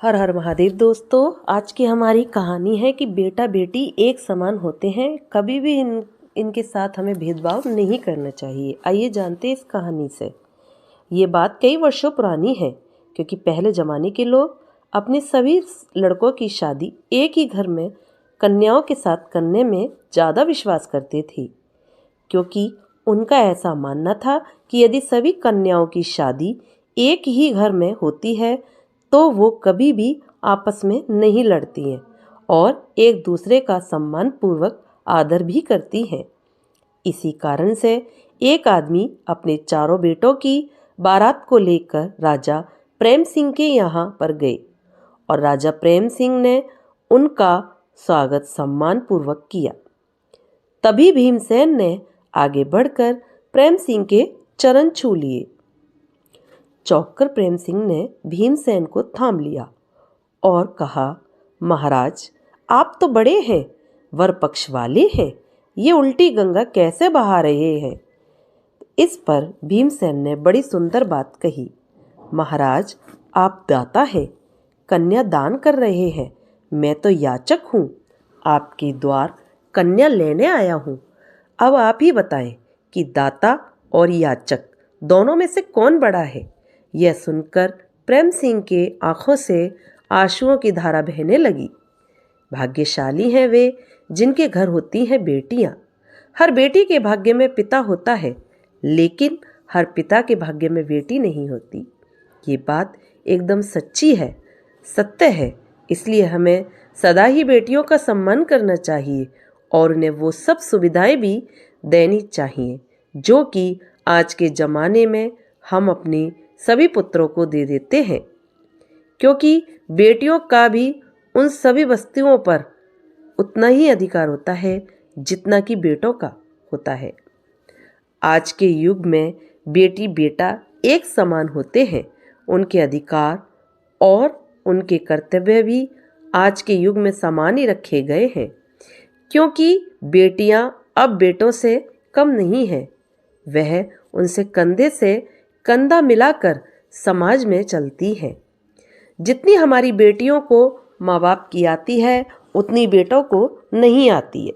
हर हर महादेव दोस्तों। आज की हमारी कहानी है कि बेटा बेटी एक समान होते हैं, कभी भी इनके साथ हमें भेदभाव नहीं करना चाहिए। आइए जानते हैं इस कहानी से। ये बात कई वर्षों पुरानी है, क्योंकि पहले ज़माने के लोग अपने सभी लड़कों की शादी एक ही घर में कन्याओं के साथ करने में ज़्यादा विश्वास करते थे, क्योंकि उनका ऐसा मानना था कि यदि सभी कन्याओं की शादी एक ही घर में होती है तो वो कभी भी आपस में नहीं लड़ती हैं और एक दूसरे का सम्मान पूर्वक आदर भी करती हैं। इसी कारण से एक आदमी अपने चारों बेटों की बारात को लेकर राजा प्रेम सिंह के यहाँ पर गए और राजा प्रेम सिंह ने उनका स्वागत सम्मान पूर्वक किया। तभी भीमसेन ने आगे बढ़कर प्रेम सिंह के चरण छू लिए। चौंककर प्रेम सिंह ने भीमसेन को थाम लिया और कहा, महाराज आप तो बड़े हैं, वर पक्ष वाले हैं, ये उल्टी गंगा कैसे बहा रहे हैं। इस पर भीमसेन ने बड़ी सुंदर बात कही, महाराज आप दाता है, कन्या दान कर रहे हैं, मैं तो याचक हूँ, आपके द्वार कन्या लेने आया हूँ। अब आप ही बताएं कि दाता और याचक दोनों में से कौन बड़ा है। यह सुनकर प्रेम सिंह के आंखों से आंसुओं की धारा बहने लगी। भाग्यशाली हैं वे जिनके घर होती हैं बेटियां। हर बेटी के भाग्य में पिता होता है, लेकिन हर पिता के भाग्य में बेटी नहीं होती। ये बात एकदम सच्ची है, सत्य है। इसलिए हमें सदा ही बेटियों का सम्मान करना चाहिए और उन्हें वो सब सुविधाएं भी देनी चाहिए जो कि आज के ज़माने में हम अपने सभी पुत्रों को दे देते हैं, क्योंकि बेटियों का भी उन सभी वस्तुओं पर उतना ही अधिकार होता है जितना कि बेटों का होता है। आज के युग में बेटी बेटा एक समान होते हैं। उनके अधिकार और उनके कर्तव्य भी आज के युग में समान ही रखे गए हैं, क्योंकि बेटियां अब बेटों से कम नहीं हैं। वह उनसे कंधे से कंधा मिलाकर समाज में चलती हैं। जितनी हमारी बेटियों को माँ बाप की आती है, उतनी बेटों को नहीं आती है।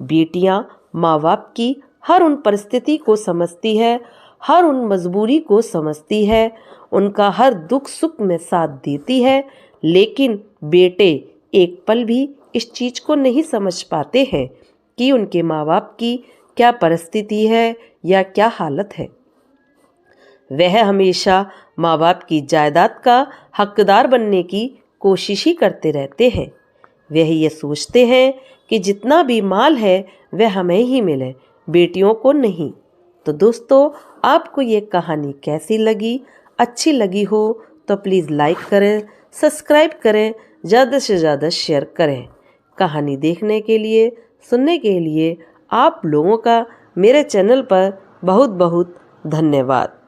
बेटियां माँ बाप की हर उन परिस्थिति को समझती है, हर उन मजबूरी को समझती है, उनका हर दुख सुख में साथ देती है, लेकिन बेटे एक पल भी इस चीज़ को नहीं समझ पाते हैं कि उनके माँ बाप की क्या परिस्थिति है या क्या हालत है। वह हमेशा माँ बाप की जायदाद का हकदार बनने की कोशिश ही करते रहते हैं। वह ये सोचते हैं कि जितना भी माल है वह हमें ही मिले, बेटियों को नहीं। तो दोस्तों, आपको ये कहानी कैसी लगी? अच्छी लगी हो तो प्लीज़ लाइक करें, सब्सक्राइब करें, ज़्यादा से ज़्यादा शेयर करें। कहानी देखने के लिए, सुनने के लिए आप लोगों का मेरे चैनल पर बहुत बहुत धन्यवाद।